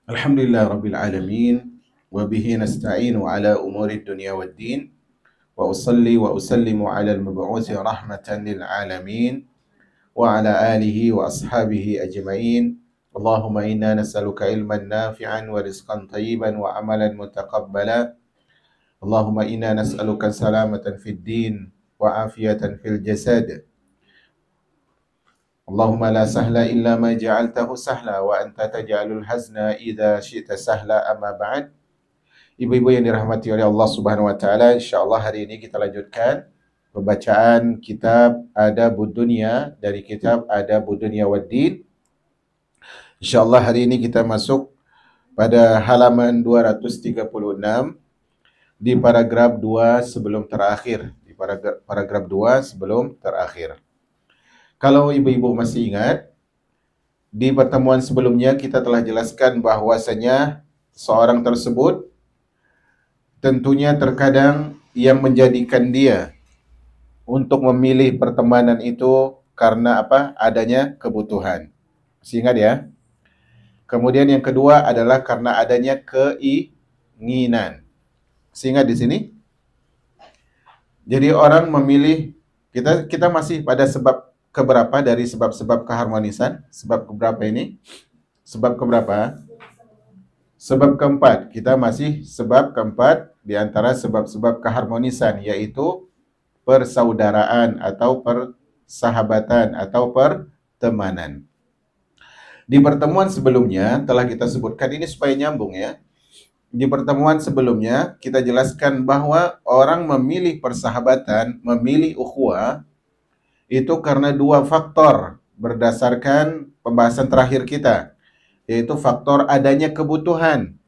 Alhamdulillah Rabbil Alamin wa bihi nasta'inu ala umuri dunya waddin wa usalli wa usallimu ala al-mab'uthi rahmatan lil alamin wa ala alihi wa ashabihi ajma'in. Allahumma inna nas'aluka ilman nafi'an wa rizqan tayyiban wa amalan mutaqabbala. Allahumma inna nas'aluka salamatan fid din wa afiyatan fil jasad. Allahumma la sahla illa ma ja'altahu sahla wa anta taj'alul hazna idza syi'ta sahla, amma ba'd. Ibu-ibu yang dirahmati oleh Allah Subhanahu wa taala, insyaallah hari ini kita lanjutkan pembacaan kitab Adabud Dunya dari kitab Adabud Dunya Waddin. Insyaallah hari ini kita masuk pada halaman 236 di paragraf 2 sebelum terakhir, di paragraf 2 sebelum terakhir. Kalau ibu-ibu masih ingat, di pertemuan sebelumnya kita telah jelaskan bahwasanya seorang tersebut tentunya terkadang yang menjadikan dia untuk memilih pertemanan itu karena apa? Adanya kebutuhan. Masih ingat ya? Kemudian yang kedua adalah karena adanya keinginan. Masih ingat di sini? Jadi orang memilih, kita masih pada sebab keberapa dari sebab-sebab keharmonisan? Sebab keberapa ini? Sebab keberapa? Sebab keempat. Kita masih sebab keempat di antara sebab-sebab keharmonisan, yaitu persaudaraan atau persahabatan atau pertemanan. Di pertemuan sebelumnya telah kita sebutkan ini supaya nyambung ya. Di pertemuan sebelumnya kita jelaskan bahwa orang memilih persahabatan, memilih ukhuwah itu karena dua faktor berdasarkan pembahasan terakhir kita, yaitu faktor adanya kebutuhan.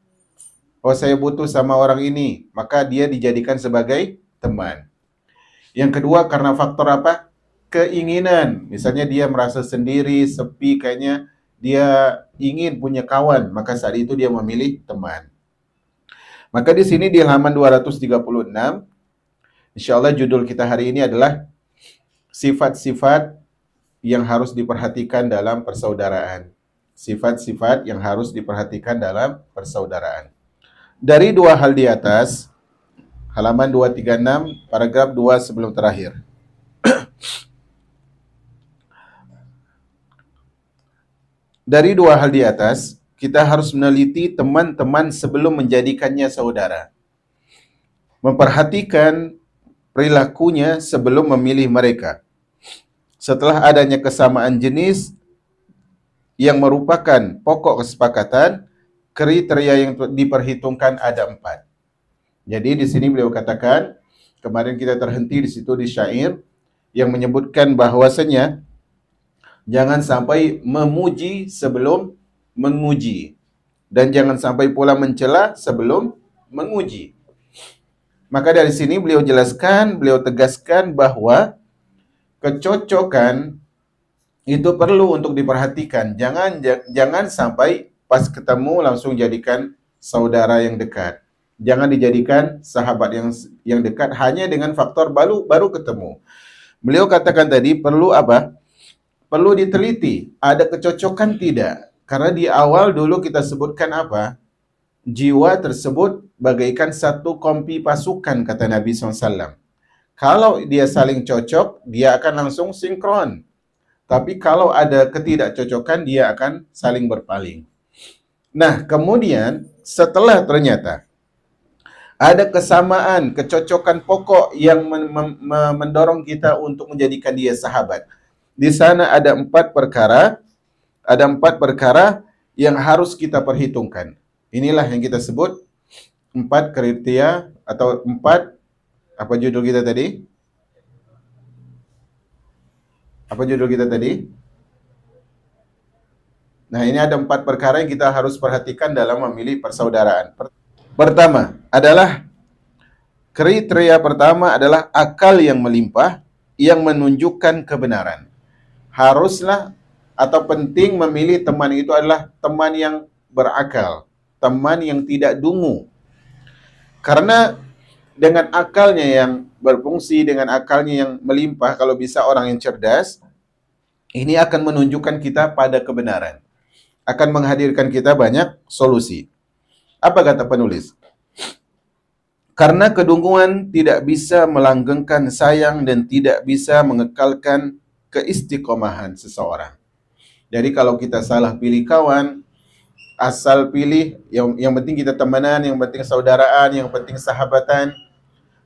Oh, saya butuh sama orang ini, maka dia dijadikan sebagai teman. Yang kedua karena faktor apa? Keinginan. Misalnya dia merasa sendiri, sepi, kayaknya dia ingin punya kawan, maka saat itu dia memilih teman. Maka di sini di halaman 236, insyaallah judul kita hari ini adalah sifat-sifat yang harus diperhatikan dalam persaudaraan. Sifat-sifat yang harus diperhatikan dalam persaudaraan. Dari dua hal di atas, halaman 236, paragraf 2 sebelum terakhir. Dari dua hal di atas, kita harus meneliti teman-teman sebelum menjadikannya saudara. Memperhatikan perilakunya sebelum memilih mereka. Setelah adanya kesamaan jenis yang merupakan pokok kesepakatan, kriteria yang diperhitungkan ada 4. Jadi di sini beliau katakan, kemarin kita terhenti di situ di syair yang menyebutkan bahwasanya jangan sampai memuji sebelum menguji, dan jangan sampai pula mencela sebelum menguji. Maka dari sini beliau jelaskan, beliau tegaskan bahwa kecocokan itu perlu untuk diperhatikan. Jangan sampai pas ketemu langsung jadikan saudara yang dekat. Jangan dijadikan sahabat yang dekat hanya dengan faktor baru ketemu. Beliau katakan tadi perlu apa? Perlu diteliti, ada kecocokan tidak? Karena di awal dulu kita sebutkan apa? Jiwa tersebut bagaikan satu kompi pasukan, kata Nabi SAW. Kalau dia saling cocok, dia akan langsung sinkron. Tapi kalau ada ketidakcocokan, dia akan saling berpaling. Nah, kemudian setelah ternyata ada kesamaan, kecocokan pokok yang mendorong kita untuk menjadikan dia sahabat. Di sana ada 4 perkara, yang harus kita perhitungkan. Inilah yang kita sebut 4 kriteria atau 4, apa judul kita tadi? Apa judul kita tadi? Nah, ini ada 4 perkara yang kita harus perhatikan dalam memilih persaudaraan. Pertama adalah, kriteria pertama adalah akal yang melimpah yang menunjukkan kebenaran. Haruslah atau penting memilih teman itu adalah teman yang berakal, teman yang tidak dungu. Karena dengan akalnya yang berfungsi, dengan akalnya yang melimpah, kalau bisa orang yang cerdas, ini akan menunjukkan kita pada kebenaran. akan menghadirkan kita banyak solusi. Apa kata penulis? Karena kedunguan tidak bisa melanggengkan sayang dan tidak bisa mengekalkan keistiqomahan seseorang. Jadi kalau kita salah pilih kawan, asal pilih yang penting kita temenan, yang penting saudaraan, yang penting sahabatan,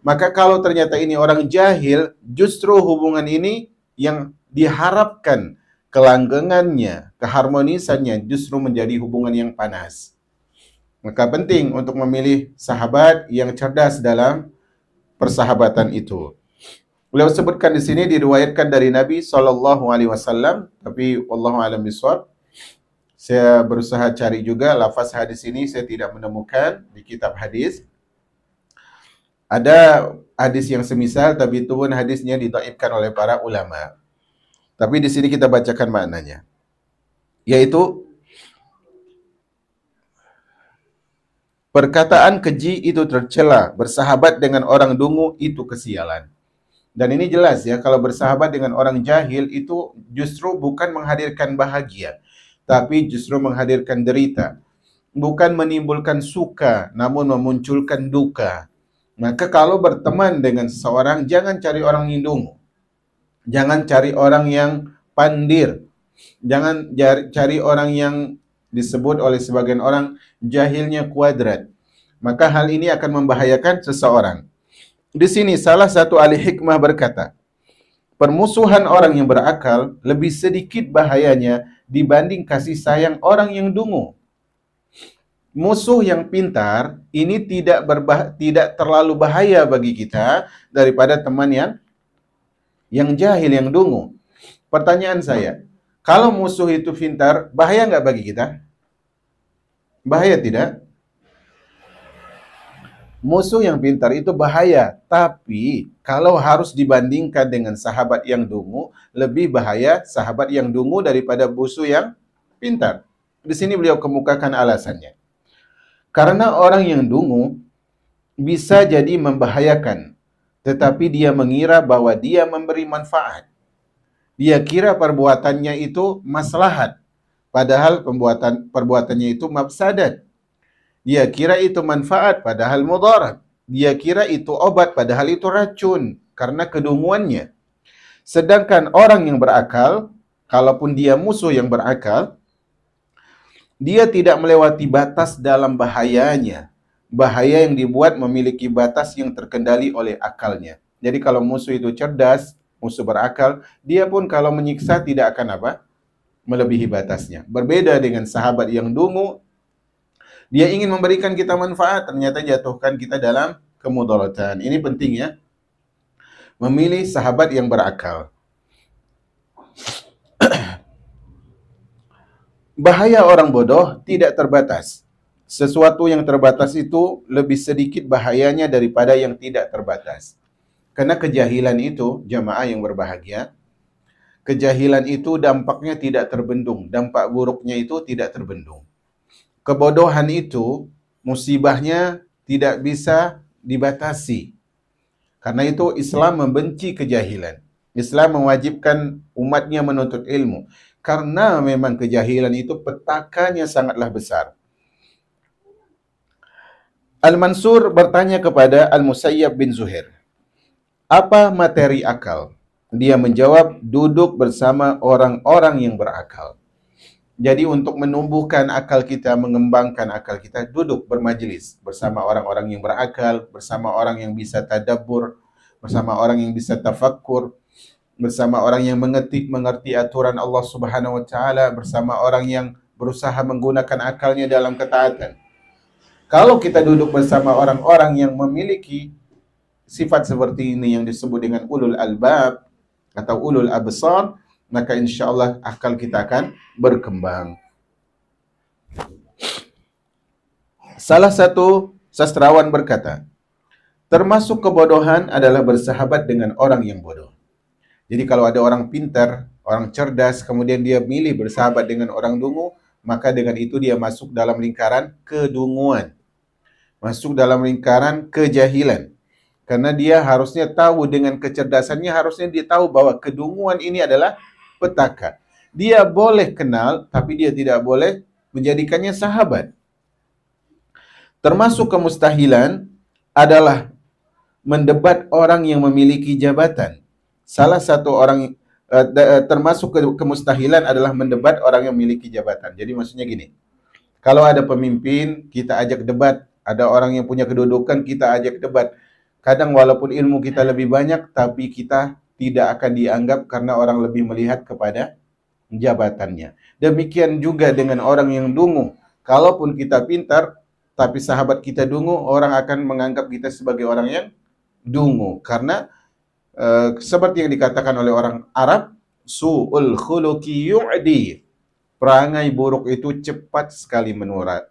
maka kalau ternyata ini orang jahil, justru hubungan ini yang diharapkan kelanggengannya, keharmonisannya justru menjadi hubungan yang panas. Maka penting untuk memilih sahabat yang cerdas dalam persahabatan itu. Beliau sebutkan di sini diriwayatkan dari Nabi SAW, tapi wallahu a'lam bishawab. Saya berusaha cari juga lafaz hadis ini, saya tidak menemukan di kitab hadis. Ada hadis yang semisal, tapi itu pun hadisnya didhaifkan oleh para ulama. Tapi di sini kita bacakan maknanya, yaitu perkataan keji itu tercela, bersahabat dengan orang dungu itu kesialan. Dan ini jelas ya, kalau bersahabat dengan orang jahil itu justru bukan menghadirkan bahagia, tapi justru menghadirkan derita. Bukan menimbulkan suka, namun memunculkan duka. Maka kalau berteman dengan seseorang, jangan cari orang yang dungu. Jangan cari orang yang pandir. Jangan cari orang yang disebut oleh sebagian orang jahilnya kuadrat. Maka hal ini akan membahayakan seseorang. Di sini salah satu ahli hikmah berkata, permusuhan orang yang berakal lebih sedikit bahayanya dibanding kasih sayang orang yang dungu. Musuh yang pintar ini tidak terlalu bahaya bagi kita daripada teman yang jahil, yang dungu. Pertanyaan saya, kalau musuh itu pintar, bahaya nggak bagi kita? Bahaya tidak? Musuh yang pintar itu bahaya, tapi kalau harus dibandingkan dengan sahabat yang dungu, lebih bahaya sahabat yang dungu daripada musuh yang pintar. Di sini beliau kemukakan alasannya. Karena orang yang dungu bisa jadi membahayakan, tetapi dia mengira bahwa dia memberi manfaat. Dia kira perbuatannya itu maslahat, padahal perbuatannya itu mafsadat. Dia kira itu manfaat, padahal mudarat. Dia kira itu obat, padahal itu racun, karena kedunguannya. Sedangkan orang yang berakal, kalaupun dia musuh yang berakal, dia tidak melewati batas dalam bahayanya. Bahaya yang dibuat memiliki batas yang terkendali oleh akalnya. Jadi kalau musuh itu cerdas, musuh berakal, dia pun kalau menyiksa tidak akan melebihi batasnya. Berbeda dengan sahabat yang dungu, dia ingin memberikan kita manfaat, ternyata jatuhkan kita dalam kemudaratan. Ini penting ya. Memilih sahabat yang berakal. Bahaya orang bodoh tidak terbatas. Sesuatu yang terbatas itu lebih sedikit bahayanya daripada yang tidak terbatas. Karena kejahilan itu, jamaah yang berbahagia, kejahilan itu dampaknya tidak terbendung. Dampak buruknya itu tidak terbendung. Kebodohan itu, musibahnya tidak bisa dibatasi. Karena itu Islam membenci kejahilan. Islam mewajibkan umatnya menuntut ilmu. Karena memang kejahilan itu petakannya sangatlah besar. Al-Mansur bertanya kepada Al-Musayyab bin Zuhair, apa materi akal? Dia menjawab, duduk bersama orang-orang yang berakal. Jadi untuk menumbuhkan akal kita, mengembangkan akal kita, duduk bermajelis bersama orang-orang yang berakal, bersama orang yang bisa tadabbur, bersama orang yang bisa tafakkur, bersama orang yang mengerti aturan Allah Subhanahu wa taala, bersama orang yang berusaha menggunakan akalnya dalam ketaatan. Kalau kita duduk bersama orang-orang yang memiliki sifat seperti ini yang disebut dengan ulul albab atau ulul absar, maka insyaallah akal kita akan berkembang. Salah satu sastrawan berkata, termasuk kebodohan adalah bersahabat dengan orang yang bodoh. Jadi kalau ada orang pintar, orang cerdas, kemudian dia milih bersahabat dengan orang dungu, maka dengan itu dia masuk dalam lingkaran kedunguan. Masuk dalam lingkaran kejahilan. Karena dia harusnya tahu dengan kecerdasannya, harusnya dia tahu bahwa kedunguan ini adalah petaka. Dia boleh kenal, tapi dia tidak boleh menjadikannya sahabat. Termasuk kemustahilan adalah mendebat orang yang memiliki jabatan. Salah satu orang termasuk kemustahilan adalah mendebat orang yang memiliki jabatan. Jadi maksudnya gini, kalau ada pemimpin, kita ajak debat. Ada orang yang punya kedudukan, kita ajak debat. Kadang walaupun ilmu kita lebih banyak, tapi kita tidak akan dianggap karena orang lebih melihat kepada jabatannya. Demikian juga dengan orang yang dungu. Kalaupun kita pintar, tapi sahabat kita dungu, orang akan menganggap kita sebagai orang yang dungu. Karena seperti yang dikatakan oleh orang Arab, su'ul khuluqi yu'di. Perangai buruk itu cepat sekali menular.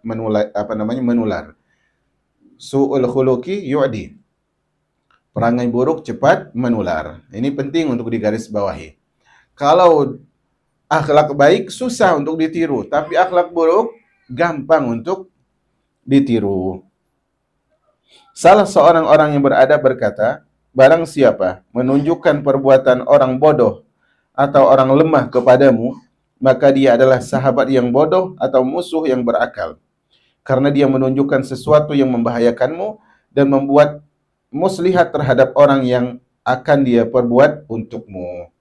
Su'ul khuluqi yu'di. Perangai buruk cepat menular. Ini penting untuk digarisbawahi. Kalau akhlak baik susah untuk ditiru, tapi akhlak buruk gampang untuk ditiru. Salah seorang orang yang beradab berkata, barang siapa menunjukkan perbuatan orang bodoh atau orang lemah kepadamu, maka dia adalah sahabat yang bodoh atau musuh yang berakal. Karena dia menunjukkan sesuatu yang membahayakanmu dan membuat muslihat terhadap orang yang akan dia perbuat untukmu.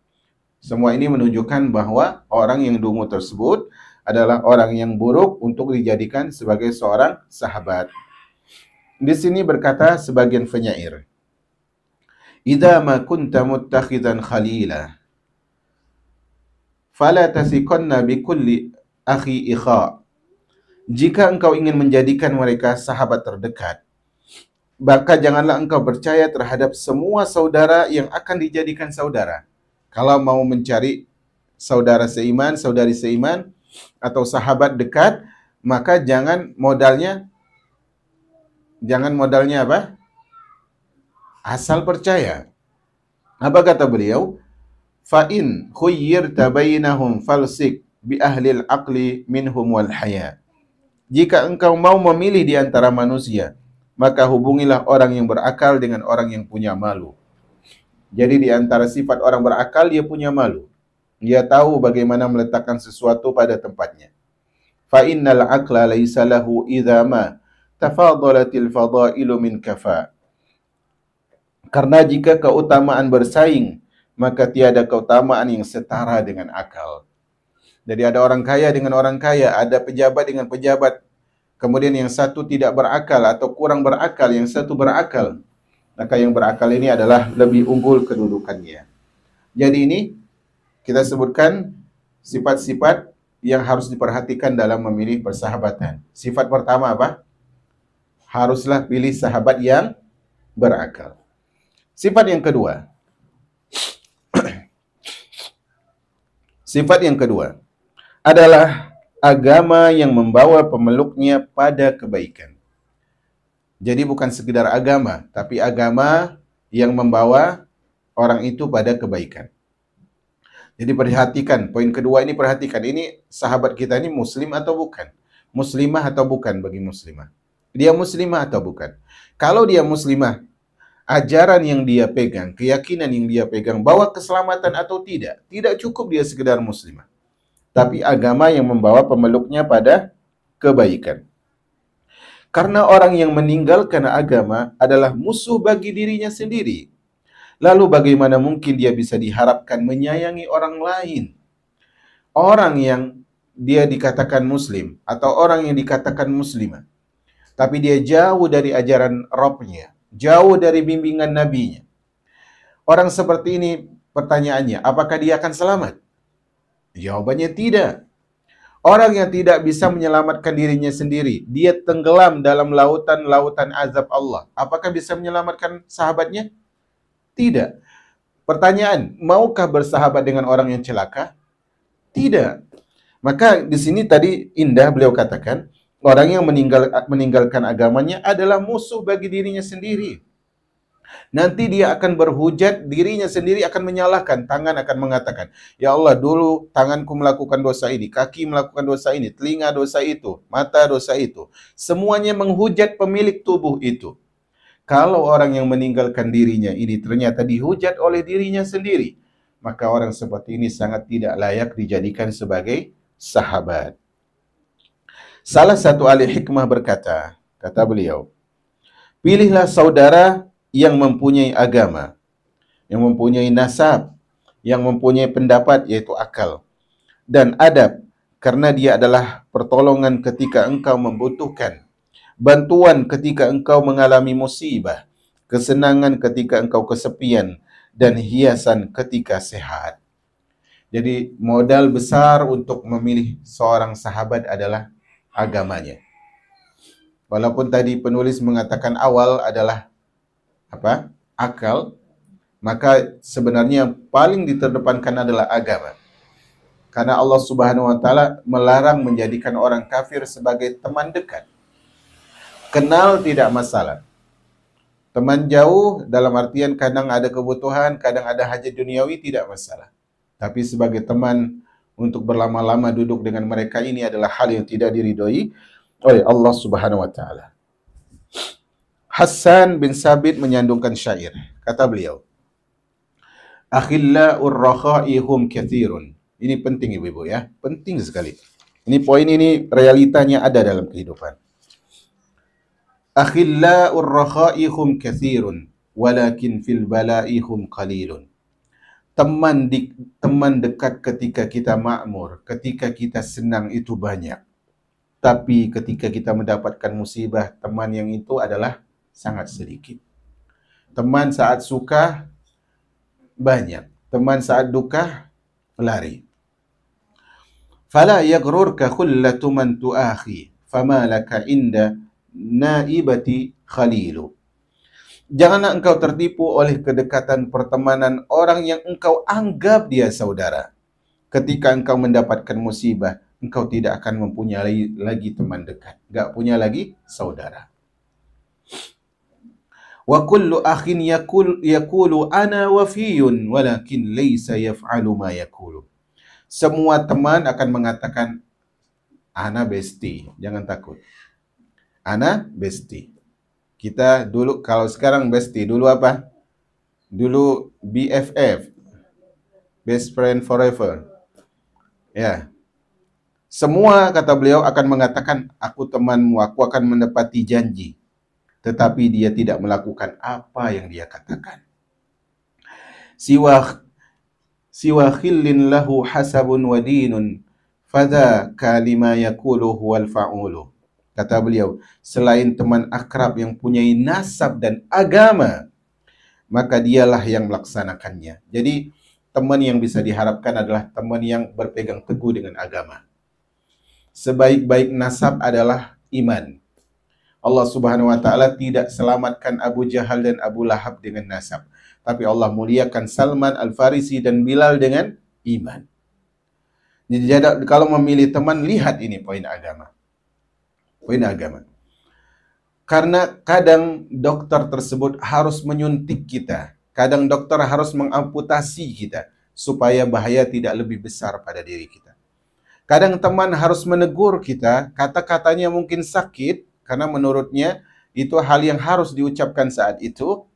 Semua ini menunjukkan bahwa orang yang dungu tersebut adalah orang yang buruk untuk dijadikan sebagai seorang sahabat. Di sini berkata sebagian penyair, "Idza ma kunta muttakhidan khalila, fala tasiqanna bi kulli akhi ikha." Jika engkau ingin menjadikan mereka sahabat terdekat, maka janganlah engkau percaya terhadap semua saudara yang akan dijadikan saudara. Kalau mau mencari saudara seiman, saudari seiman, atau sahabat dekat, maka jangan modalnya apa? Asal percaya. Apa kata beliau? Fa in khuyyirta bainahum falsik bi ahlil aqli minhum wal haya. Jika engkau mau memilih di antara manusia, maka hubungilah orang yang berakal dengan orang yang punya malu. Jadi di antara sifat orang berakal, dia punya malu. Dia tahu bagaimana meletakkan sesuatu pada tempatnya. Fa innal aqla laysa lahu idza ma tafadalatil fadailu min kafa. Karena jika keutamaan bersaing, maka tiada keutamaan yang setara dengan akal. Jadi ada orang kaya dengan orang kaya, ada pejabat dengan pejabat. Kemudian yang satu tidak berakal atau kurang berakal, yang satu berakal. Maka yang berakal ini adalah lebih unggul kedudukannya. Jadi ini kita sebutkan sifat-sifat yang harus diperhatikan dalam memilih persahabatan. Sifat pertama apa? Haruslah pilih sahabat yang berakal. Sifat yang kedua. Sifat yang kedua adalah agama yang membawa pemeluknya pada kebaikan. Jadi bukan sekedar agama, tapi agama yang membawa orang itu pada kebaikan. Jadi perhatikan, poin kedua ini perhatikan, ini sahabat kita ini muslim atau bukan? Muslimah atau bukan bagi muslimah? Dia muslimah atau bukan? Kalau dia muslimah, ajaran yang dia pegang, keyakinan yang dia pegang, bawa keselamatan atau tidak? Tidak cukup dia sekedar muslimah. Tapi agama yang membawa pemeluknya pada kebaikan. Karena orang yang meninggalkan agama adalah musuh bagi dirinya sendiri. Lalu bagaimana mungkin dia bisa diharapkan menyayangi orang lain? Orang yang dia dikatakan muslim atau orang yang dikatakan muslimah, tapi dia jauh dari ajaran Rabb-nya, jauh dari bimbingan nabinya. Orang seperti ini pertanyaannya, apakah dia akan selamat? Jawabannya tidak. Orang yang tidak bisa menyelamatkan dirinya sendiri, dia tenggelam dalam lautan-lautan azab Allah. Apakah bisa menyelamatkan sahabatnya? Tidak. Pertanyaan, maukah bersahabat dengan orang yang celaka? Tidak. Maka di sini tadi indah beliau katakan, orang yang meninggalkan agamanya adalah musuh bagi dirinya sendiri. Nanti dia akan berhujat, dirinya sendiri akan menyalahkan, tangan akan mengatakan, ya Allah dulu tanganku melakukan dosa ini, kaki melakukan dosa ini, telinga dosa itu, mata dosa itu. Semuanya menghujat pemilik tubuh itu. Kalau orang yang meninggalkan dirinya ini ternyata dihujat oleh dirinya sendiri, maka orang seperti ini sangat tidak layak dijadikan sebagai sahabat. Salah satu ahli hikmah berkata, kata beliau, pilihlah saudara yang mempunyai agama, yang mempunyai nasab, yang mempunyai pendapat yaitu akal, dan adab, karena dia adalah pertolongan ketika engkau membutuhkan, bantuan ketika engkau mengalami musibah, kesenangan ketika engkau kesepian, dan hiasan ketika sehat. Jadi modal besar untuk memilih seorang sahabat adalah agamanya. Walaupun tadi penulis mengatakan awal adalah apa? Akal, maka sebenarnya yang paling diterdepankan adalah agama. Karena Allah Subhanahu wa taala melarang menjadikan orang kafir sebagai teman dekat. Kenal tidak masalah. Teman jauh dalam artian kadang ada kebutuhan, kadang ada hajat duniawi tidak masalah. Tapi sebagai teman untuk berlama-lama duduk dengan mereka ini adalah hal yang tidak diridhoi oleh Allah Subhanahu wa taala. Hassan bin Sabit menyandungkan syair. Kata beliau, "Akhilla'ur rakha'i hum katsirun." Ini penting Ibu-ibu ya, penting sekali. Ini poin ini realitanya ada dalam kehidupan. Akhilla'ur rakha'i hum katsirun, walakin fil bala'i hum qalilun. Teman dekat ketika kita makmur, ketika kita senang itu banyak. Tapi ketika kita mendapatkan musibah, teman yang itu adalah sangat sedikit. Teman saat suka banyak, teman saat duka lari. Fala yaghrurka khullatu man tu'akhi, fama laka inda naibati khalilu. Janganlah engkau tertipu oleh kedekatan pertemanan orang yang engkau anggap dia saudara. Ketika engkau mendapatkan musibah, engkau tidak akan mempunyai lagi teman dekat. Enggak punya lagi saudara. Wa kullu akhin yaqulu ana wafiyun walakin laysa yaf'alu ma yaqulu. Semua teman akan mengatakan ana bestie, jangan takut. Ana bestie. Kita dulu, kalau sekarang bestie, dulu apa? Dulu BFF, best friend forever. Ya. Semua, kata beliau, akan mengatakan, aku temanmu, aku akan menepati janji. Tetapi dia tidak melakukan apa yang dia katakan. Siwa khillin lahu hasabun wa dinun, fadha kalima yakulu huwal fa'ulu. Kata beliau, selain teman akrab yang punya nasab dan agama, maka dialah yang melaksanakannya. Jadi, teman yang bisa diharapkan adalah teman yang berpegang teguh dengan agama. Sebaik-baik nasab adalah iman. Allah Subhanahu wa taala tidak selamatkan Abu Jahal dan Abu Lahab dengan nasab, tapi Allah muliakan Salman Al-Farisi dan Bilal dengan iman. Jadi kalau memilih teman, lihat ini poin agama. Poin agama. Karena kadang dokter tersebut harus menyuntik kita, kadang dokter harus mengamputasi kita supaya bahaya tidak lebih besar pada diri kita. Kadang teman harus menegur kita, kata-katanya mungkin sakit karena menurutnya itu hal yang harus diucapkan saat itu,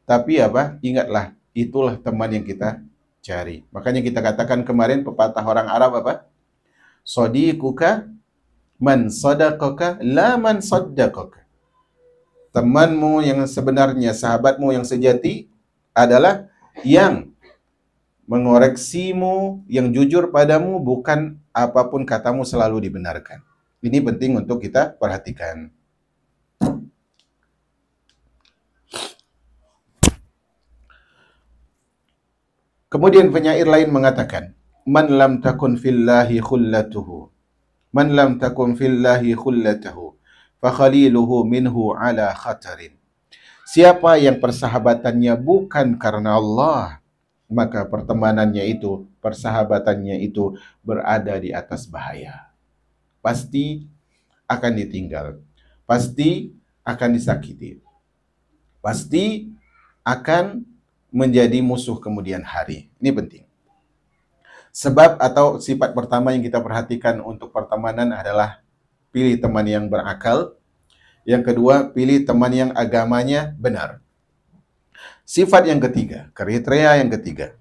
tapi apa? Ingatlah, itulah teman yang kita cari. Makanya kita katakan kemarin pepatah orang Arab apa? Sadiquka man sadaqaka la man saddaqaka. Temanmu yang sebenarnya, sahabatmu yang sejati adalah yang mengoreksimu, yang jujur padamu, bukan apapun katamu selalu dibenarkan. Ini penting untuk kita perhatikan. Kemudian penyair lain mengatakan, man lam takun fillahi khullatuhu, man lam takun fillahi khullatuhu, fa khaliluhu minhu ala khatarin. Siapa yang persahabatannya bukan karena Allah, maka pertemanannya itu, persahabatannya itu berada di atas bahaya. Pasti akan ditinggal, pasti akan disakiti, pasti akan menjadi musuh kemudian hari. Ini penting. Sebab atau sifat pertama yang kita perhatikan untuk pertemanan adalah pilih teman yang berakal. Yang kedua, pilih teman yang agamanya benar. Sifat yang ketiga, kriteria yang ketiga,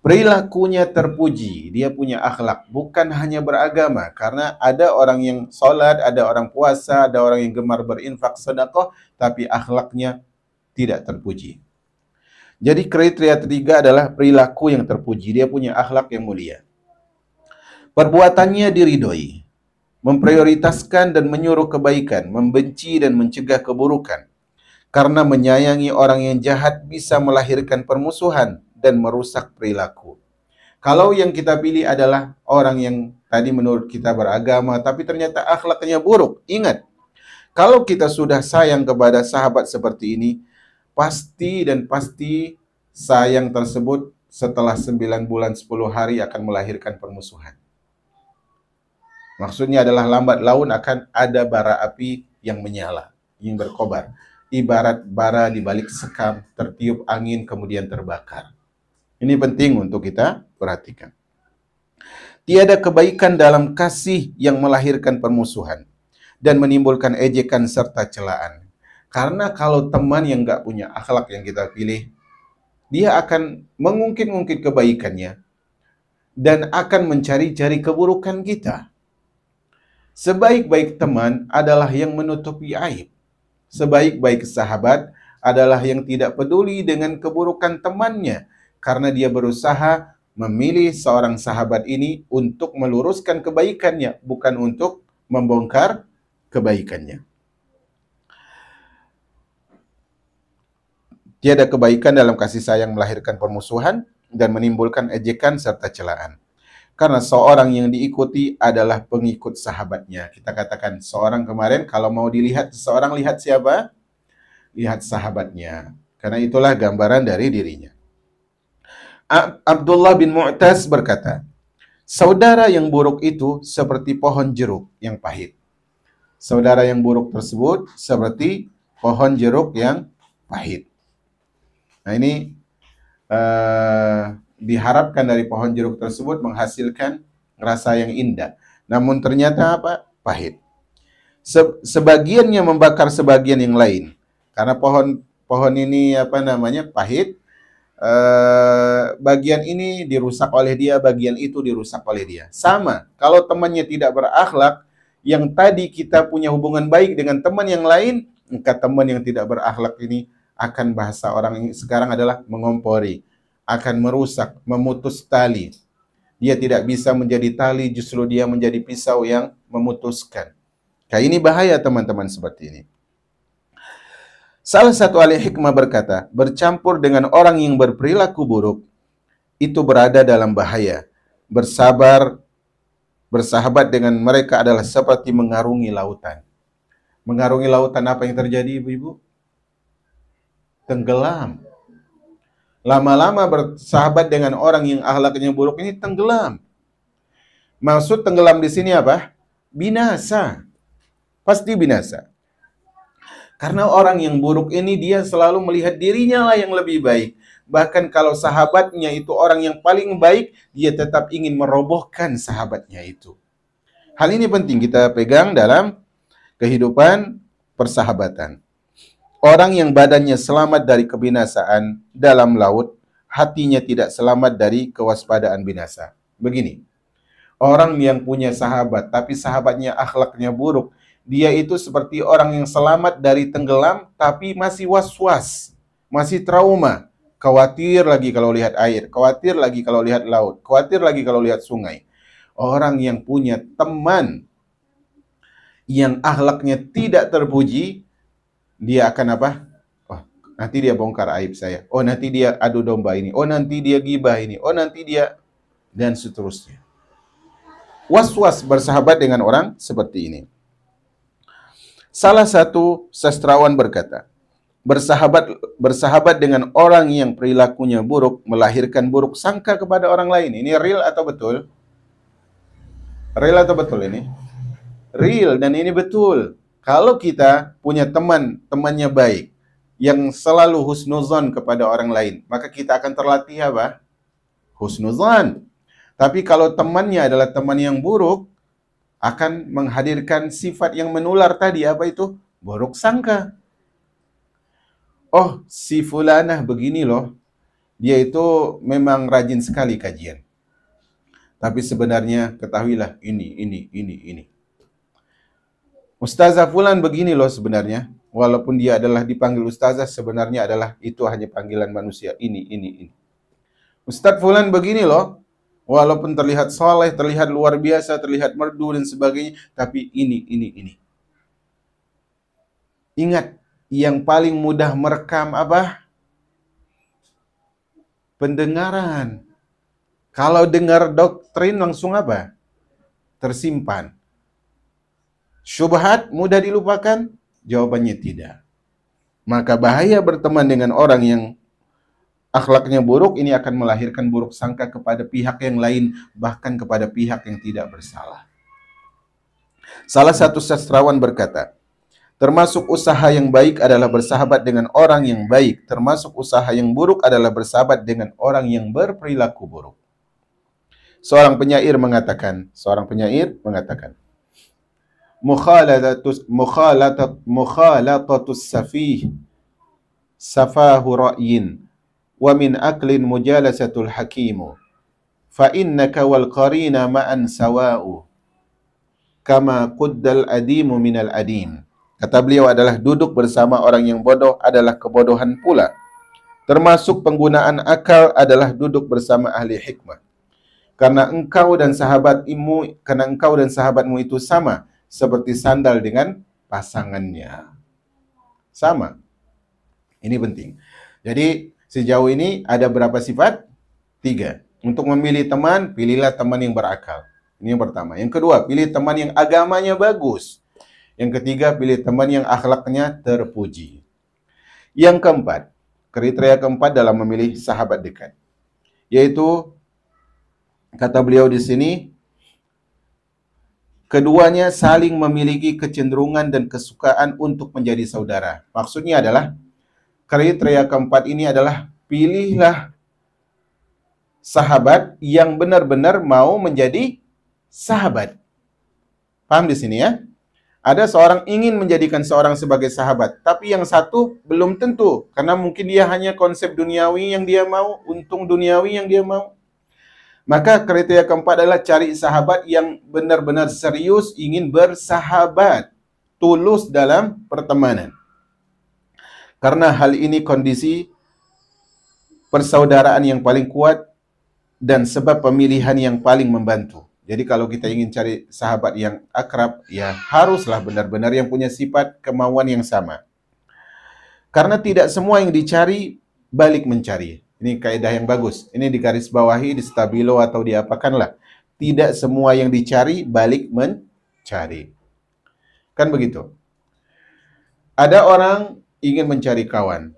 Perilakunya terpuji, dia punya akhlak, bukan hanya beragama. Karena ada orang yang sholat, ada orang puasa, ada orang yang gemar berinfak sedekah, tapi akhlaknya tidak terpuji. Jadi kriteria ketiga adalah perilaku yang terpuji, dia punya akhlak yang mulia. Perbuatannya diridhoi, memprioritaskan dan menyuruh kebaikan, membenci dan mencegah keburukan. Karena menyayangi orang yang jahat bisa melahirkan permusuhan dan merusak perilaku. Kalau yang kita pilih adalah orang yang tadi menurut kita beragama, tapi ternyata akhlaknya buruk. Ingat, kalau kita sudah sayang kepada sahabat seperti ini, pasti dan pasti sayang tersebut setelah 9 bulan 10 hari akan melahirkan permusuhan. Maksudnya adalah lambat laun akan ada bara api yang menyala, yang berkobar. Ibarat bara di balik sekam, tertiup angin kemudian terbakar. Ini penting untuk kita perhatikan. Tiada kebaikan dalam kasih yang melahirkan permusuhan dan menimbulkan ejekan serta celaan. Karena kalau teman yang nggak punya akhlak yang kita pilih, dia akan mengungkit-ungkit kebaikannya dan akan mencari-cari keburukan kita. Sebaik-baik teman adalah yang menutupi aib. Sebaik-baik sahabat adalah yang tidak peduli dengan keburukan temannya, karena dia berusaha memilih seorang sahabat ini untuk meluruskan kebaikannya, bukan untuk membongkar kebaikannya. Tiada kebaikan dalam kasih sayang melahirkan permusuhan dan menimbulkan ejekan serta celaan. Karena seorang yang diikuti adalah pengikut sahabatnya. Kita katakan seorang kemarin kalau mau dilihat seseorang, lihat siapa? Lihat sahabatnya. Karena itulah gambaran dari dirinya. Abdullah bin Mu'taz berkata, saudara yang buruk itu seperti pohon jeruk yang pahit. Saudara yang buruk tersebut seperti pohon jeruk yang pahit. Nah ini diharapkan dari pohon jeruk tersebut menghasilkan rasa yang indah. Namun ternyata apa? Pahit. Sebagiannya membakar sebagian yang lain. Karena pohon ini pahit. Bagian ini dirusak oleh dia, bagian itu dirusak oleh dia. Sama, kalau temannya tidak berakhlak, yang tadi kita punya hubungan baik dengan teman yang lain, maka teman yang tidak berakhlak ini akan bahasa orang sekarang adalah mengompori, akan merusak, memutus tali. Dia tidak bisa menjadi tali, justru dia menjadi pisau yang memutuskan. Kayak ini bahaya teman-teman seperti ini. Salah satu ahli hikmah berkata, bercampur dengan orang yang berperilaku buruk, itu berada dalam bahaya. Bersahabat dengan mereka adalah seperti mengarungi lautan. Mengarungi lautan apa yang terjadi ibu-ibu? Tenggelam. Lama-lama bersahabat dengan orang yang akhlaknya buruk ini tenggelam. Maksud tenggelam di sini apa? Binasa. Pasti binasa. Karena orang yang buruk ini dia selalu melihat dirinya lah yang lebih baik. Bahkan kalau sahabatnya itu orang yang paling baik, dia tetap ingin merobohkan sahabatnya itu. Hal ini penting kita pegang dalam kehidupan persahabatan. Orang yang badannya selamat dari kebinasaan dalam laut, hatinya tidak selamat dari kewaspadaan binasa. Begini, orang yang punya sahabat, tapi sahabatnya akhlaknya buruk, dia itu seperti orang yang selamat dari tenggelam, tapi masih was-was, masih trauma. Khawatir lagi kalau lihat air, khawatir lagi kalau lihat laut, khawatir lagi kalau lihat sungai. Orang yang punya teman yang akhlaknya tidak terpuji, dia akan apa? Oh, nanti dia bongkar aib saya. Oh, nanti dia adu domba ini. Oh, nanti dia gibah ini. Oh, nanti dia... Dan seterusnya. Was-was bersahabat dengan orang seperti ini. Salah satu sastrawan berkata, bersahabat dengan orang yang perilakunya buruk melahirkan buruk sangka kepada orang lain. Ini real atau betul? Real atau betul ini? Real dan ini betul. Kalau kita punya temannya baik, yang selalu husnuzon kepada orang lain, maka kita akan terlatih apa? Husnuzon. Tapi kalau temannya adalah teman yang buruk, akan menghadirkan sifat yang menular tadi, apa itu? Buruk sangka. Oh, si fulanah begini loh. dia itu memang rajin sekali kajian. Tapi sebenarnya ketahuilah ini. Ustazah fulan begini loh sebenarnya. Walaupun dia adalah dipanggil ustazah, sebenarnya adalah itu hanya panggilan manusia. Ini. Ustadz fulan begini loh. Walaupun terlihat soleh, terlihat luar biasa, terlihat merdu dan sebagainya. Tapi ini. Ingat, yang paling mudah merekam apa? Pendengaran. Kalau dengar doktrin langsung apa? Tersimpan. Syubhat mudah dilupakan? Jawabannya tidak. Maka bahaya berteman dengan orang yang akhlaknya buruk, ini akan melahirkan buruk sangka kepada pihak yang lain, bahkan kepada pihak yang tidak bersalah. Salah satu sastrawan berkata, termasuk usaha yang baik adalah bersahabat dengan orang yang baik, termasuk usaha yang buruk adalah bersahabat dengan orang yang berperilaku buruk. Seorang penyair mengatakan, mukhalatatus safih safahu ra'yin wa min aklin mujalasatul hakimu fa innaka wal qarina ma'an sawa'u kama quddal adimu minal adim. Kata beliau adalah duduk bersama orang yang bodoh adalah kebodohan pula. Termasuk penggunaan akal adalah duduk bersama ahli hikmah. Karena engkau dan sahabatmu itu sama seperti sandal dengan pasangannya. Sama. Ini penting. Jadi sejauh ini ada berapa sifat? 3. Untuk memilih teman, pilihlah teman yang berakal. Ini yang pertama. Yang kedua, pilih teman yang agamanya bagus. Yang ketiga, pilih teman yang akhlaknya terpuji. Yang keempat, kriteria keempat dalam memilih sahabat dekat, yaitu kata beliau di sini, keduanya saling memiliki kecenderungan dan kesukaan untuk menjadi saudara. Maksudnya adalah, kriteria keempat ini adalah pilihlah sahabat yang benar-benar mau menjadi sahabat. Paham di sini ya? Ada seorang ingin menjadikan seorang sebagai sahabat, tapi yang satu belum tentu, karena mungkin dia hanya konsep duniawi yang dia mau, untung duniawi yang dia mau. Maka kriteria keempat adalah cari sahabat yang benar-benar serius ingin bersahabat, tulus dalam pertemanan. Karena hal ini kondisi persaudaraan yang paling kuat dan sebab pemilihan yang paling membantu. Jadi kalau kita ingin cari sahabat yang akrab, ya haruslah benar-benar yang punya sifat kemauan yang sama. Karena tidak semua yang dicari balik mencari. Ini kaidah yang bagus. Ini di garis bawahi, di stabilo atau diapakanlah. Tidak semua yang dicari balik mencari. Kan begitu. Ada orang ingin mencari kawan.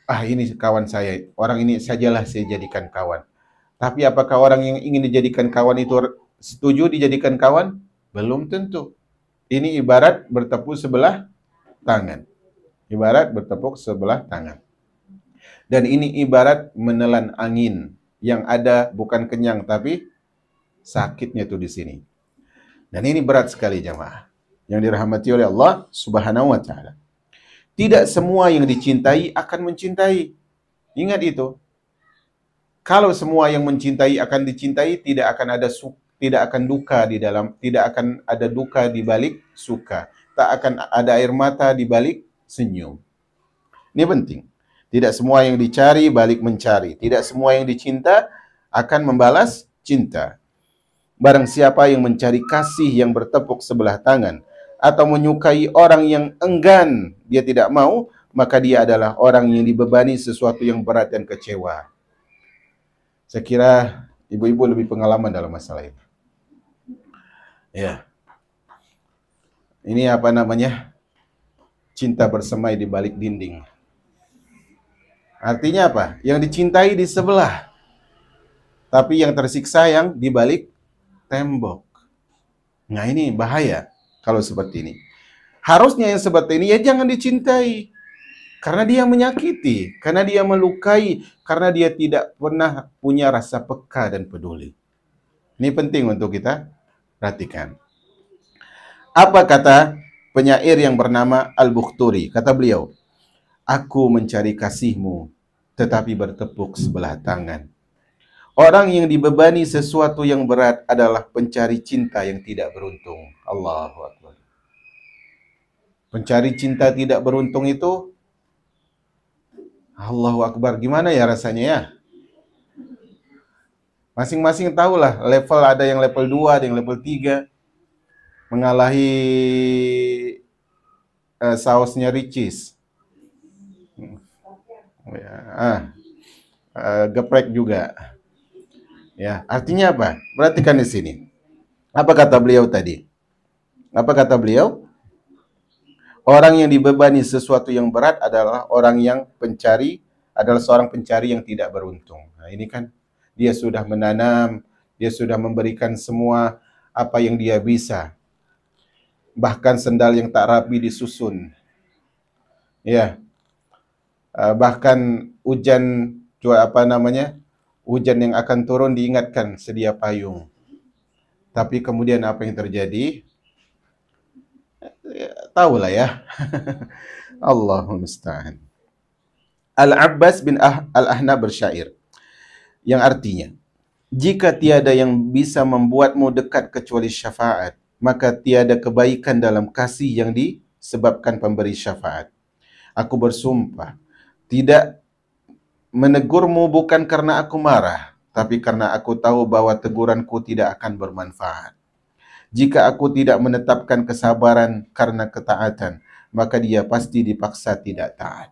Ah, ini kawan saya. Orang ini sajalah saya jadikan kawan. Tapi apakah orang yang ingin dijadikan kawan itu setuju dijadikan kawan? Belum tentu. Ini ibarat bertepuk sebelah tangan. Ibarat bertepuk sebelah tangan. Dan ini ibarat menelan angin. Yang ada bukan kenyang, tapi sakitnya tuh di sini. Dan ini berat sekali jamaah. Yang dirahmati oleh Allah Subhanahu wa Ta'ala. Tidak semua yang dicintai akan mencintai. Ingat itu. Kalau semua yang mencintai akan dicintai, tidak akan duka di dalam, tidak akan ada duka di balik suka. Tak akan ada air mata di balik senyum. Ini penting. Tidak semua yang dicari balik mencari. Tidak semua yang dicinta akan membalas cinta. Barang siapa yang mencari kasih yang bertepuk sebelah tangan atau menyukai orang yang enggan, dia tidak mau, maka dia adalah orang yang dibebani sesuatu yang berat dan kecewa. Saya kira ibu-ibu lebih pengalaman dalam masalah ini. Ya. Ini apa namanya? Cinta bersemai di balik dinding. Artinya apa? Yang dicintai di sebelah. Tapi yang tersiksa yang di balik tembok. Nah, ini bahaya kalau seperti ini. Harusnya yang seperti ini ya jangan dicintai. Karena dia menyakiti, karena dia melukai, karena dia tidak pernah punya rasa peka dan peduli. Ini penting untuk kita perhatikan. Apa kata penyair yang bernama Al-Bukhturi? Kata beliau, aku mencari kasihmu, tetapi bertepuk sebelah tangan. Orang yang dibebani sesuatu yang berat adalah pencari cinta yang tidak beruntung. Allahu Akbar. Pencari cinta tidak beruntung itu, Allahu Akbar, gimana ya rasanya ya? Masing-masing tahulah, level ada yang level 2, ada yang level 3, mengalahi sausnya Ricis. Geprek juga. Ya, artinya apa? Perhatikan di sini. Apa kata beliau tadi? Apa kata beliau? Orang yang dibebani sesuatu yang berat adalah orang yang adalah seorang pencari yang tidak beruntung. Nah, ini kan dia sudah menanam, dia sudah memberikan semua apa yang dia bisa. Bahkan sendal yang tak rapi disusun. Ya. Bahkan hujan hujan yang akan turun diingatkan sedia payung. Tapi kemudian apa yang terjadi? Tahulah ya. Allahumma musta'an. Al-Abbas bin Al-Ahna bersyair yang artinya, jika tiada yang bisa membuatmu dekat kecuali syafaat, maka tiada kebaikan dalam kasih yang disebabkan pemberi syafaat. Aku bersumpah, tidak menegurmu bukan karena aku marah, tapi karena aku tahu bahwa teguranku tidak akan bermanfaat. Jika aku tidak menetapkan kesabaran karena ketaatan, maka dia pasti dipaksa tidak taat.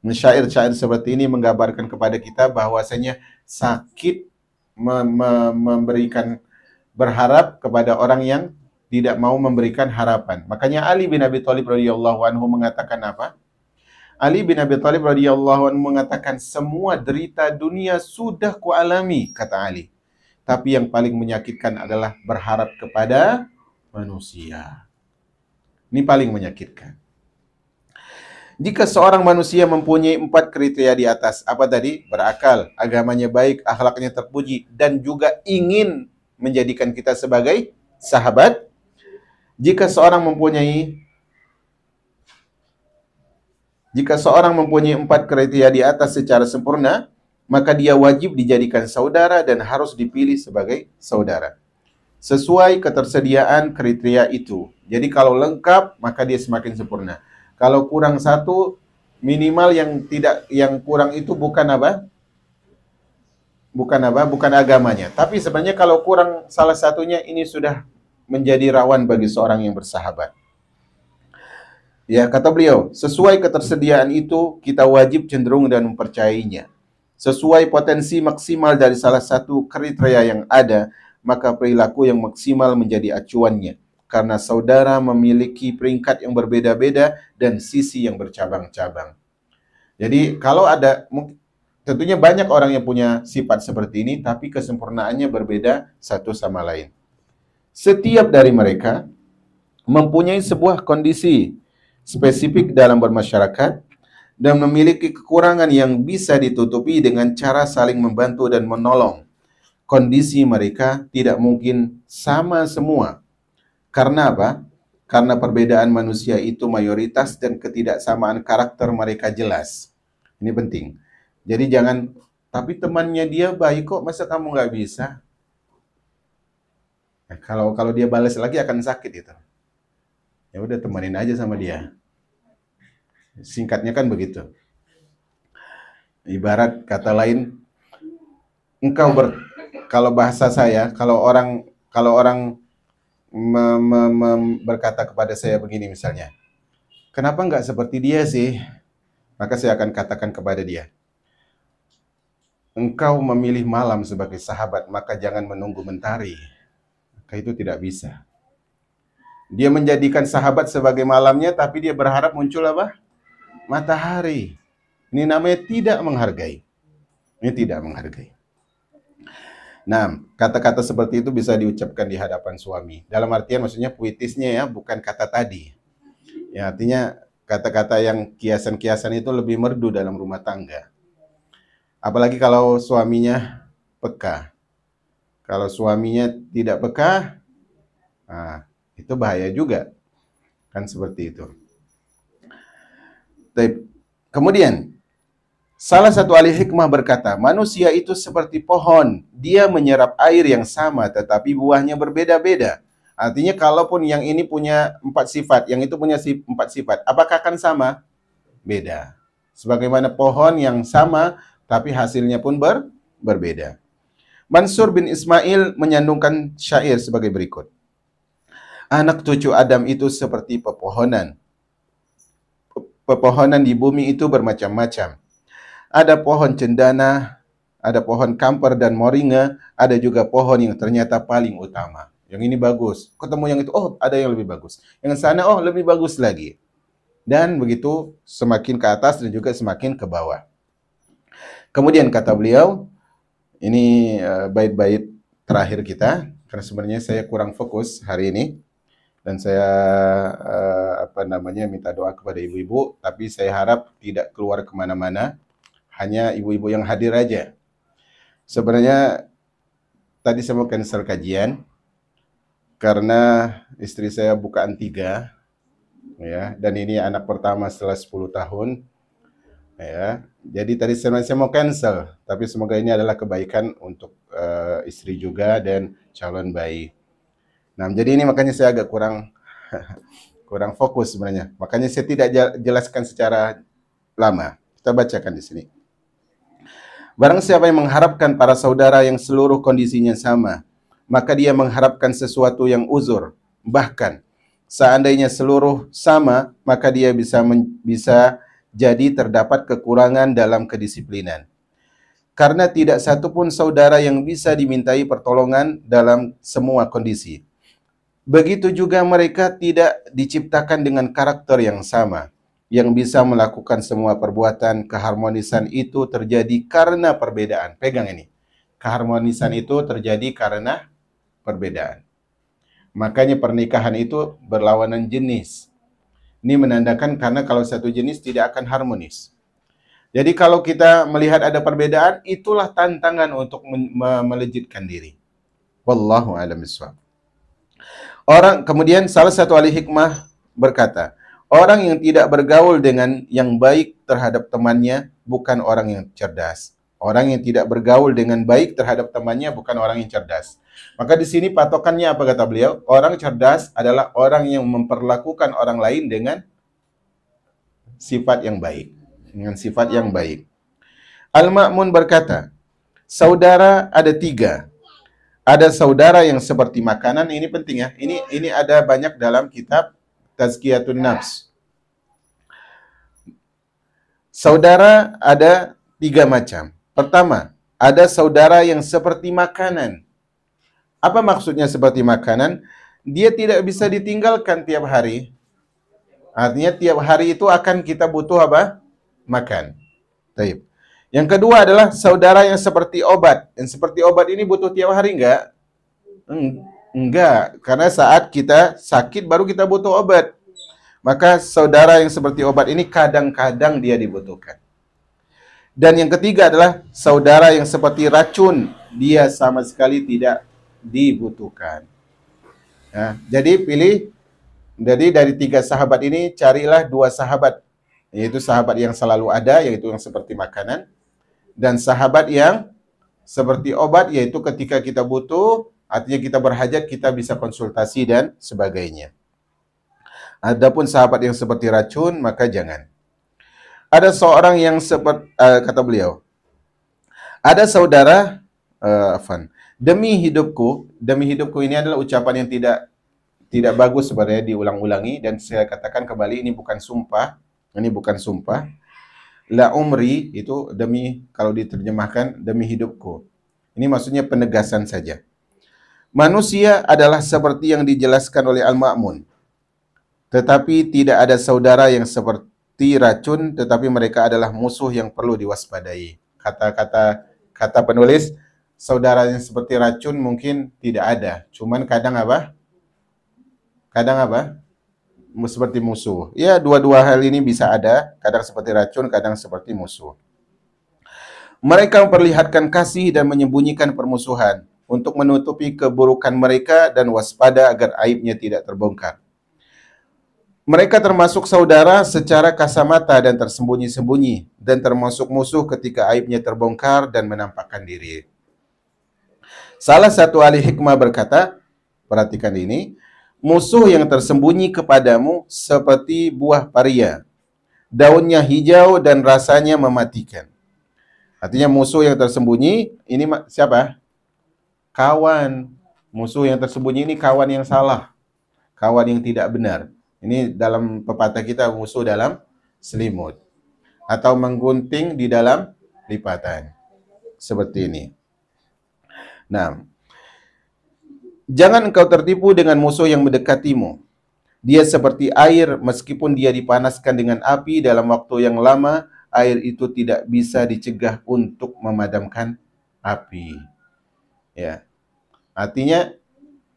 Syair-syair seperti ini menggambarkan kepada kita bahwasanya sakit memberikan berharap kepada orang yang tidak mau memberikan harapan. Makanya Ali bin Abi Thalib radhiyallahu anhu mengatakan apa? Ali bin Abi Thalib radhiyallahu anhu mengatakan, semua derita dunia sudah kualami, kata Ali. Tapi yang paling menyakitkan adalah berharap kepada manusia. Ini paling menyakitkan. Jika seorang manusia mempunyai 4 kriteria di atas, apa tadi? Berakal, agamanya baik, akhlaknya terpuji, dan juga ingin menjadikan kita sebagai sahabat. Jika seorang mempunyai 4 kriteria di atas secara sempurna, maka dia wajib dijadikan saudara dan harus dipilih sebagai saudara sesuai ketersediaan kriteria itu. Jadi kalau lengkap, maka dia semakin sempurna. Kalau kurang satu, minimal yang kurang itu bukan apa? Bukan agamanya. Tapi sebenarnya kalau kurang salah satunya, ini sudah menjadi rawan bagi seorang yang bersahabat. Ya, kata beliau, sesuai ketersediaan itu, kita wajib cenderung dan mempercayainya. Sesuai potensi maksimal dari salah satu kriteria yang ada, maka perilaku yang maksimal menjadi acuannya. Karena saudara memiliki peringkat yang berbeda-beda dan sisi yang bercabang-cabang. Jadi kalau ada, tentunya banyak orang yang punya sifat seperti ini, tapi kesempurnaannya berbeda satu sama lain. Setiap dari mereka mempunyai sebuah kondisi spesifik dalam bermasyarakat dan memiliki kekurangan yang bisa ditutupi dengan cara saling membantu dan menolong. Kondisi mereka tidak mungkin sama semua. Karena apa? Karena perbedaan manusia itu mayoritas dan ketidaksamaan karakter mereka jelas. Ini penting. Jadi jangan, tapi temannya dia baik kok, masa kamu nggak bisa? Kalau dia balas lagi akan sakit itu. Ya udah, temenin aja sama dia. Singkatnya kan begitu. Ibarat kata lain, kalau bahasa saya, kalau orang berkata kepada saya begini misalnya, kenapa nggak seperti dia sih? Maka saya akan katakan kepada dia, engkau memilih malam sebagai sahabat, maka jangan menunggu mentari. Maka itu tidak bisa. Dia menjadikan sahabat sebagai malamnya, tapi dia berharap muncul apa? Matahari. Ini namanya tidak menghargai. Ini tidak menghargai. Nah, kata-kata seperti itu bisa diucapkan di hadapan suami. Dalam artian maksudnya puitisnya ya, bukan kata tadi. Ya, artinya kata-kata yang kiasan-kiasan itu lebih merdu dalam rumah tangga. Apalagi kalau suaminya peka. Kalau suaminya tidak peka, nah, itu bahaya juga. Kan seperti itu. Kemudian, Salah satu ahli hikmah berkata, manusia itu seperti pohon, dia menyerap air yang sama tetapi buahnya berbeda-beda. Artinya kalaupun yang ini punya 4 sifat, yang itu punya 4 sifat, apakah akan sama? Beda. Sebagaimana pohon yang sama tapi hasilnya pun berbeda. Mansur bin Ismail menyandungkan syair sebagai berikut. Anak cucu Adam itu seperti pepohonan. Pepohonan di bumi itu bermacam-macam. Ada pohon cendana, ada pohon kamper dan moringa, ada juga pohon yang ternyata paling utama. Yang ini bagus. Ketemu yang itu, oh ada yang lebih bagus. Yang sana, oh lebih bagus lagi. Dan begitu semakin ke atas dan juga semakin ke bawah. Kemudian kata beliau, ini bait-bait terakhir kita, karena sebenarnya saya kurang fokus hari ini. Dan saya minta doa kepada ibu-ibu, tapi saya harap tidak keluar kemana-mana. Hanya ibu-ibu yang hadir aja. Sebenarnya tadi saya mau cancel kajian karena istri saya bukaan 3, ya, dan ini anak pertama setelah 10 tahun, ya. Jadi tadi saya mau cancel, tapi semoga ini adalah kebaikan untuk istri juga dan calon bayi. Nah, jadi ini makanya saya agak kurang fokus sebenarnya. Makanya saya tidak jelaskan secara lama. Kita bacakan di sini. Barang siapa yang mengharapkan para saudara yang seluruh kondisinya sama, maka dia mengharapkan sesuatu yang uzur. Bahkan, seandainya seluruh sama, maka dia bisa jadi terdapat kekurangan dalam kedisiplinan. Karena tidak satu pun saudara yang bisa dimintai pertolongan dalam semua kondisi. Begitu juga mereka tidak diciptakan dengan karakter yang sama. Yang bisa melakukan semua perbuatan, keharmonisan itu terjadi karena perbedaan. Pegang ini. Keharmonisan itu terjadi karena perbedaan. Makanya pernikahan itu berlawanan jenis. Ini menandakan karena kalau satu jenis tidak akan harmonis. Jadi kalau kita melihat ada perbedaan, itulah tantangan untuk melejitkan diri. Wallahu a'lam bishawab. Kemudian salah satu ahli hikmah berkata, orang yang tidak bergaul dengan yang baik terhadap temannya bukan orang yang cerdas. Orang yang tidak bergaul dengan baik terhadap temannya bukan orang yang cerdas. Maka di sini patokannya apa kata beliau? Orang cerdas adalah orang yang memperlakukan orang lain dengan sifat yang baik. Dengan sifat yang baik. Al-Ma'mun berkata, saudara ada 3. Ada saudara yang seperti makanan, ini penting ya. Ini ada banyak dalam kitab Tazkiyatun Nafs. Saudara ada 3 macam. Pertama, ada saudara yang seperti makanan. Apa maksudnya seperti makanan? Dia tidak bisa ditinggalkan tiap hari. Artinya tiap hari itu akan kita butuh apa? Makan. Taib. Yang kedua adalah saudara yang seperti obat. Yang seperti obat ini butuh tiap hari enggak? Enggak, karena saat kita sakit baru kita butuh obat. Maka saudara yang seperti obat ini kadang-kadang dia dibutuhkan. Dan yang ketiga adalah saudara yang seperti racun. Dia sama sekali tidak dibutuhkan. Nah, jadi dari 3 sahabat ini carilah 2 sahabat. Yaitu sahabat yang selalu ada, yaitu yang seperti makanan. Dan sahabat yang seperti obat, yaitu ketika kita butuh, artinya kita berhajat, kita bisa konsultasi dan sebagainya. Adapun sahabat yang seperti racun, maka jangan. Ada seorang yang seperti, kata beliau, ada saudara, demi hidupku ini adalah ucapan yang tidak bagus sebenarnya diulang-ulangi, dan saya katakan kembali, ini bukan sumpah. La umri itu demi, kalau diterjemahkan demi hidupku. Ini maksudnya penegasan saja. Manusia adalah seperti yang dijelaskan oleh Al-Ma'mun. Tetapi tidak ada saudara yang seperti racun, tetapi mereka adalah musuh yang perlu diwaspadai. Kata penulis, saudara yang seperti racun mungkin tidak ada. Cuman kadang apa? Seperti musuh. Ya, dua-dua hal ini bisa ada, kadang seperti racun, kadang seperti musuh. Mereka memperlihatkan kasih dan menyembunyikan permusuhan untuk menutupi keburukan mereka dan waspada agar aibnya tidak terbongkar. Mereka termasuk saudara secara kasamata dan tersembunyi-sembunyi, dan termasuk musuh ketika aibnya terbongkar dan menampakkan diri. Salah satu ahli hikmah berkata, perhatikan ini, musuh yang tersembunyi kepadamu seperti buah paria, daunnya hijau dan rasanya mematikan. Artinya musuh yang tersembunyi, ini siapa? Kawan. Musuh yang tersembunyi ini kawan yang salah, kawan yang tidak benar. Ini dalam pepatah kita, musuh dalam selimut, atau menggunting di dalam lipatan. Seperti ini. Nah, jangan engkau tertipu dengan musuh yang mendekatimu. Dia seperti air, meskipun dia dipanaskan dengan api dalam waktu yang lama, air itu tidak bisa dicegah untuk memadamkan api. Ya, artinya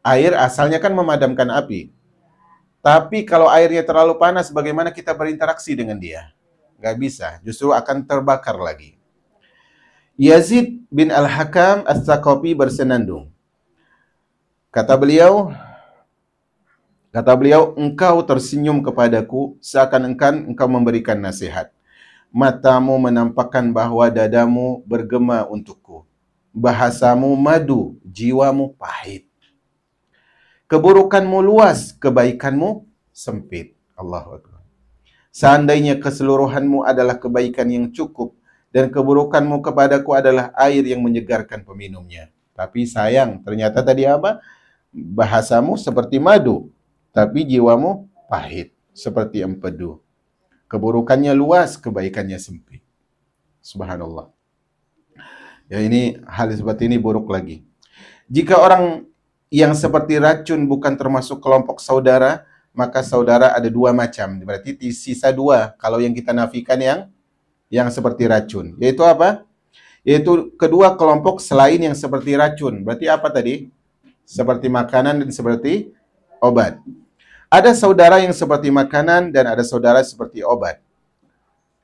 air asalnya kan memadamkan api. Tapi kalau airnya terlalu panas, bagaimana kita berinteraksi dengan dia? Nggak bisa, justru akan terbakar lagi. Yazid bin Al-Hakam As-Saqafi bersenandung. Kata beliau, engkau tersenyum kepadaku seakan-akan engkau memberikan nasihat. Matamu menampakkan bahwa dadamu bergema untukku. Bahasamu madu, jiwamu pahit. Keburukanmu luas, kebaikanmu sempit. Allahu Akbar. Seandainya keseluruhanmu adalah kebaikan yang cukup, dan keburukanmu kepadaku adalah air yang menyegarkan peminumnya. Tapi sayang, ternyata tadi apa? Bahasamu seperti madu, tapi jiwamu pahit, seperti empedu. Keburukannya luas, kebaikannya sempit. Subhanallah. Ya, ini hal seperti ini buruk lagi. Jika orang yang seperti racun bukan termasuk kelompok saudara, maka saudara ada dua macam. Berarti sisa dua kalau yang kita nafikan yang seperti racun. Yaitu apa? Yaitu kedua kelompok selain yang seperti racun. Berarti apa tadi? Seperti makanan dan seperti obat. Ada saudara yang seperti makanan dan ada saudara seperti obat.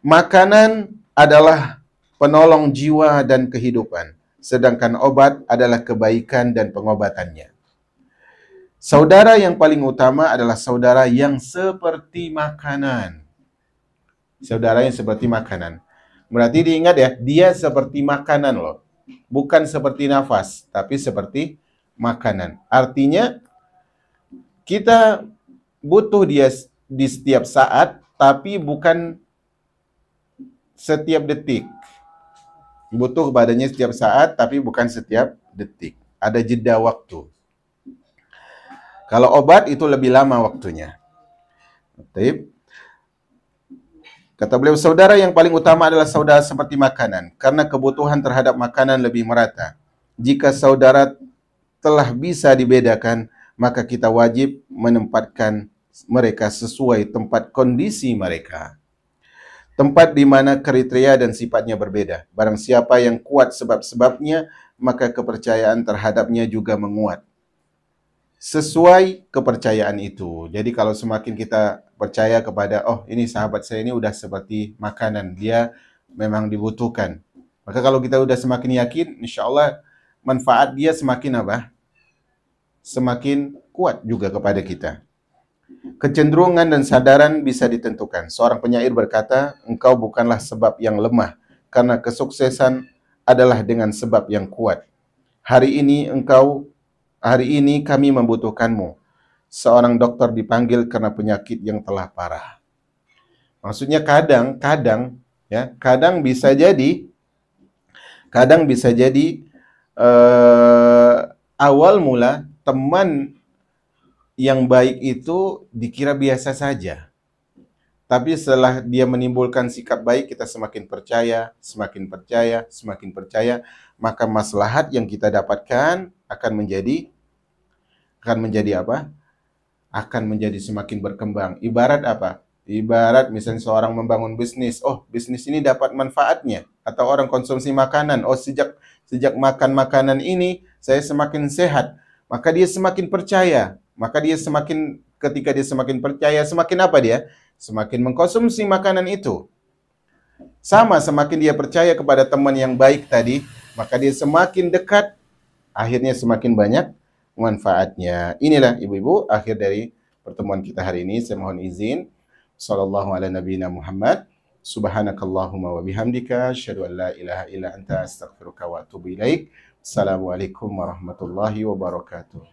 Makanan adalah penolong jiwa dan kehidupan, sedangkan obat adalah kebaikan dan pengobatannya. Saudara yang paling utama adalah saudara yang seperti makanan. Saudara yang seperti makanan. Berarti diingat ya, dia seperti makanan loh. Bukan seperti nafas, tapi seperti makanan. Artinya, kita butuh dia di setiap saat, tapi bukan setiap detik. Butuh kepadanya setiap saat, tapi bukan setiap detik. Ada jeda waktu. Kalau obat itu lebih lama waktunya. Kata beliau, saudara yang paling utama adalah saudara seperti makanan, karena kebutuhan terhadap makanan lebih merata. Jika saudara telah bisa dibedakan, maka kita wajib menempatkan mereka sesuai tempat kondisi mereka. Tempat di mana kriteria dan sifatnya berbeda. Barang siapa yang kuat sebab-sebabnya, maka kepercayaan terhadapnya juga menguat. Sesuai kepercayaan itu. Jadi kalau semakin kita percaya kepada, oh ini sahabat saya ini udah seperti makanan, dia memang dibutuhkan. Maka kalau kita udah semakin yakin, insya Allah manfaat dia semakin apa? Semakin kuat juga kepada kita. Kecenderungan dan sadaran bisa ditentukan. Seorang penyair berkata, engkau bukanlah sebab yang lemah, karena kesuksesan adalah dengan sebab yang kuat. Hari ini kami membutuhkanmu. Seorang dokter dipanggil karena penyakit yang telah parah. Maksudnya kadang bisa jadi awal mula teman yang baik itu dikira biasa saja. Tapi setelah dia menimbulkan sikap baik, kita semakin percaya, maka maslahat yang kita dapatkan akan menjadi apa? Akan menjadi semakin berkembang. Ibarat apa? Ibarat misalnya seorang membangun bisnis, oh bisnis ini dapat manfaatnya. Atau orang konsumsi makanan, oh sejak makan makanan ini, saya semakin sehat. Maka dia semakin percaya. Maka ketika dia semakin percaya, semakin apa dia? Semakin mengkonsumsi makanan itu. Sama, semakin dia percaya kepada teman yang baik tadi, maka dia semakin dekat, akhirnya semakin banyak manfaatnya. Inilah ibu-ibu akhir dari pertemuan kita hari ini. Saya mohon izin. Sallallahu ala nabiyina Muhammad. Subhanakallahumma wa bihamdika asyhadu an la ilaha illa anta astaghfiruka wa atubu ilaik. Assalamualaikum warahmatullahi wabarakatuh.